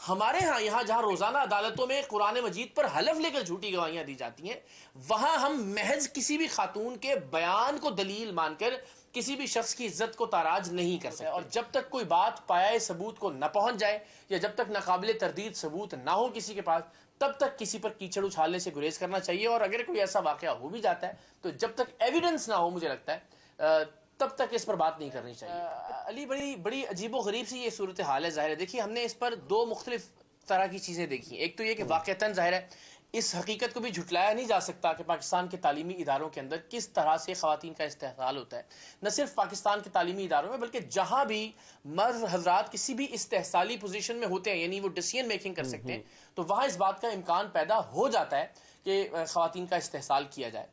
ہمارے ہاں یہاں جہاں روزانہ عدالتوں میں قرآن مجید پر حلف لے کر جھوٹی گواہیاں دی جاتی ہیں، وہاں ہم محض کسی بھی خاتون کے بیان کو دلیل مان کر کسی بھی شخص کی عزت کو تاراج نہیں کر سکتے، اور جب تک کوئی بات پایۂ ثبوت کو نہ پہنچ جائے یا جب تک ناقابل تردید ثبوت نہ ہو کسی کے پاس، تب تک کسی پر کیچڑ اچھالنے سے گریز کرنا چاہیے. اور اگر کوئی ایسا واقعہ ہو بھی جاتا ہے تو جب تک ایویڈنس نہ ہو، مجھے لگتا ہے تب تک اس پر بات نہیں کرنی چاہیے. علی بڑی عجیب و غریب سی یہ صورتحال ہے. ظاہر ہے دیکھیے، ہم نے اس پر دو مختلف طرح کی چیزیں دیکھی. ایک تو یہ کہ واقعتاً ظاہر ہے اس حقیقت کو بھی جھٹلایا نہیں جا سکتا کہ پاکستان کے تعلیمی اداروں کے اندر کس طرح سے خواتین کا استحصال ہوتا ہے. نہ صرف پاکستان کے تعلیمی اداروں میں بلکہ جہاں بھی مرد حضرات کسی بھی استحصالی پوزیشن میں ہوتے ہیں، یعنی وہ ڈیسیژن میکنگ کر سکتے ہیں، تو وہاں اس بات کا امکان پیدا ہو جاتا ہے کہ خواتین کا استحصال کیا جائے.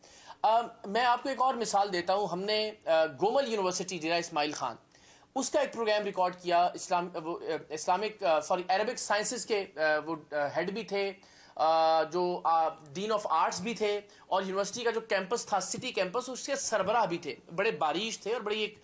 میں آپ کو ایک اور مثال دیتا ہوں. ہم نے گومل یونیورسٹی ڈیرہ اسماعیل خان، اس کا ایک پروگرام ریکارڈ کیا. عربک سائنسز کے وہ ہیڈ بھی تھے، جو ڈین آف آرٹس بھی تھے، اور یونیورسٹی کا جو کیمپس تھا، سٹی کیمپس، اس کے سربراہ بھی تھے. بڑے باریش تھے اور بڑی ایک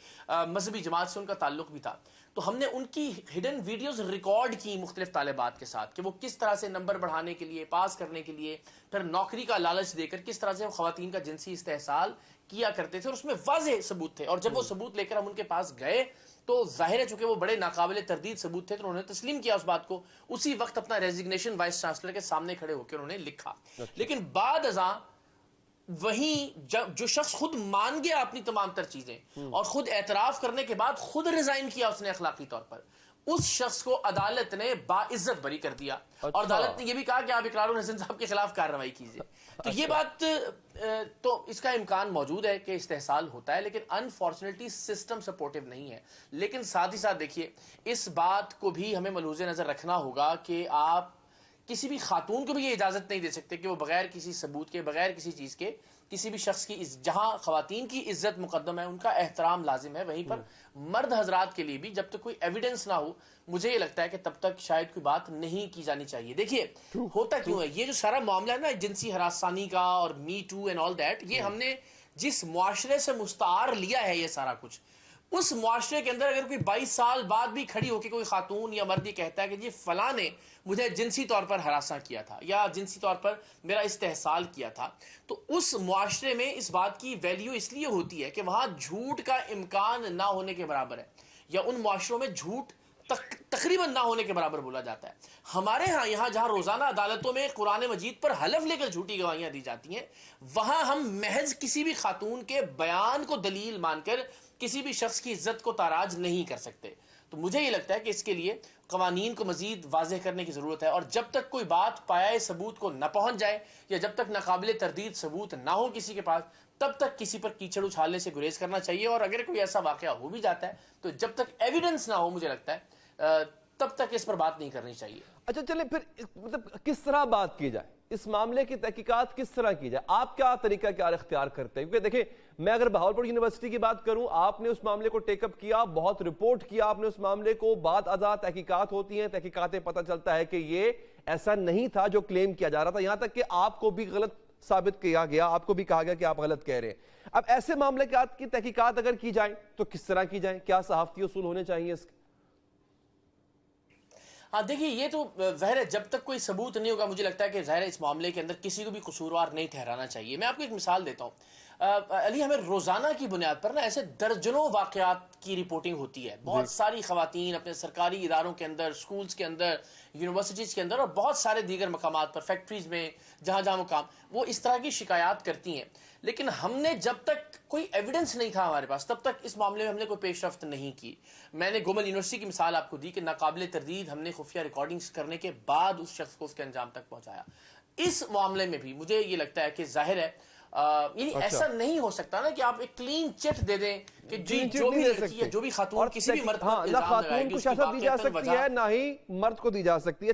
مذہبی جماعت سے ان کا تعلق بھی تھا. تو ہم نے ان کی ہڈن ویڈیوز ریکارڈ کی مختلف طالبات کے ساتھ کہ وہ کس طرح سے نمبر بڑھانے کے لیے، پاس کرنے کے لیے، پھر نوکری کا لالچ دے کر کس طرح سے خواتین کا جنسی استحصال کیا کرتے تھے، اور اس میں واضح ثبوت تھے. اور جب وہ ثبوت لے کر ہم ان کے پاس گئے تو ظاہر ہے چونکہ وہ بڑے ناقابل تردید ثبوت تھے، تو انہوں نے تسلیم کیا اس بات کو. اسی وقت اپنا ریزگنیشن وائس چانسلر کے سامنے کھڑے ہو کے انہوں نے لکھا. لیکن بعد ازاں وہیں جو شخص خود مان گیا اپنی تمام تر چیزیں اور خود اعتراف کرنے کے بعد خود ریزائن کیا اس نے اخلاقی طور پر، اس شخص کو عدالت نے باعزت بری کر دیا. اور عدالت نے یہ بھی کہا کہ آپ اقرار الحسن صاحب کے خلاف کارروائی کیجیے. تو یہ بات تو اس کا امکان موجود ہے کہ استحصال ہوتا ہے، لیکن انفارچونیٹلی سسٹم سپورٹیو نہیں ہے. لیکن ساتھ ہی ساتھ دیکھیے، اس بات کو بھی ہمیں ملحوظ نظر رکھنا ہوگا کہ آپ کسی بھی خاتون کو بھی یہ اجازت نہیں دے سکتے کہ وہ بغیر کسی ثبوت کے، بغیر کسی چیز کے، کسی بھی شخص کی جہاں خواتین کی عزت مقدم ہے، ان کا احترام لازم ہے، وہیں پر مرد حضرات کے لیے بھی جب تک کوئی ایویڈنس نہ ہو، مجھے یہ لگتا ہے کہ تب تک شاید کوئی بات نہیں کی جانی چاہیے. دیکھیے ہوتا کیوں ہے یہ جو سارا معاملہ ہے نا جنسی ہراسانی کا اور me too and all that, یہ ہم نے جس معاشرے سے مستعار لیا ہے، یہ سارا کچھ اس معاشرے کے اندر اگر کوئی 22 سال بعد بھی کھڑی ہو کے کوئی خاتون یا مرد یہ کہتا ہے کہ جی فلاں نے مجھے جنسی طور پر ہراساں کیا تھا یا جنسی طور پر میرا استحصال کیا تھا، تو اس معاشرے میں اس بات کی ویلیو اس لیے ہوتی ہے کہ وہاں جھوٹ کا امکان نہ ہونے کے برابر ہے، یا ان معاشروں میں جھوٹ تقریباً نہ ہونے کے برابر بولا جاتا ہے. ہمارے ہاں یہاں جہاں روزانہ عدالتوں میں قرآن مجید پر حلف لے کر جھوٹی گواہیاں دی جاتی ہیں، وہاں ہم محض کسی بھی خاتون کے بیان کو دلیل مان کر کسی بھی شخص کی عزت کو تاراج نہیں کر سکتے. تو مجھے یہ لگتا ہے کہ اس کے لیے قوانین کو مزید واضح کرنے کی ضرورت ہے، اور جب تک کوئی بات پایۂ ثبوت کو نہ پہنچ جائے یا جب تک ناقابل تردید ثبوت نہ ہو کسی کے پاس، تب تک کسی پر کیچڑ اچھالنے سے گریز کرنا چاہیے. اور اگر کوئی ایسا واقعہ ہو بھی جاتا ہے تو جب تک ایویڈنس نہ ہو، مجھے لگتا ہے تب تک اس پر بات نہیں کرنی چاہیے. اچھا چلیں پھر مطلب کس طرح بات کی جائے، اس معاملے کی تحقیقات کس طرح کی جائے، آپ کیا طریقہ کار اختیار کرتے ہیں؟ کیونکہ دیکھیں، میں اگر بہاولپور یونیورسٹی کی بات کروں، آپ نے اس معاملے کو ٹیک اپ کیا، بہت رپورٹ کیا آپ نے اس معاملے کو، بعد ازاں تحقیقات ہوتی ہیں، تحقیقاتیں پتہ چلتا ہے کہ یہ ایسا نہیں تھا جو کلیم کیا جا رہا تھا، یہاں تک کہ آپ کو بھی غلط ثابت کیا گیا، آپ کو بھی کہا گیا کہ آپ غلط کہہ رہے ہیں. اب ایسے معاملے کی تحقیقات اگر کی جائیں تو کس طرح کی جائیں، کیا صحافتی اصول ہونے چاہیے اس کے؟ ہاں دیکھیے، یہ تو ظاہر ہے جب تک کوئی ثبوت نہیں ہوگا، مجھے لگتا ہے کہ ظاہر ہے اس معاملے کے اندر کسی کو بھی قصوروار نہیں ٹھہرانا چاہیے. میں آپ کو ایک مثال دیتا ہوں. علی، ہمیں روزانہ کی بنیاد پر نا ایسے درجنوں واقعات کی رپورٹنگ ہوتی ہے. بہت ساری خواتین اپنے سرکاری اداروں کے اندر، سکولز کے اندر، یونیورسٹیز کے اندر اور بہت سارے دیگر مقامات پر، فیکٹریز میں، جہاں جہاں مقام، وہ اس طرح کی شکایات کرتی ہیں. لیکن ہم نے جب تک کوئی ایویڈنس نہیں تھا ہمارے پاس، تب تک اس معاملے میں ہم نے کوئی پیش رفت نہیں کی. میں نے گومل یونیورسٹی کی مثال آپ کو دی کہ ناقابل تردید ہم نے خفیہ ریکارڈنگز کرنے کے بعد اس شخص کو اس کے انجام تک پہنچایا. اس معاملے میں بھی مجھے یہ لگتا ہے کہ ظاہر ہے یعنی ایسا نہیں ہو سکتا نا کہ آپ ایک کلین چٹ دے دیں کہ جی جو بھی لڑکی ہے، جو بھی خاتون کسی بھی مرد پر الزام لگائے گی، خاتون کو شاست دی جا سکتی ہے، نہ ہی مرد کو دی جا سکتی ہے.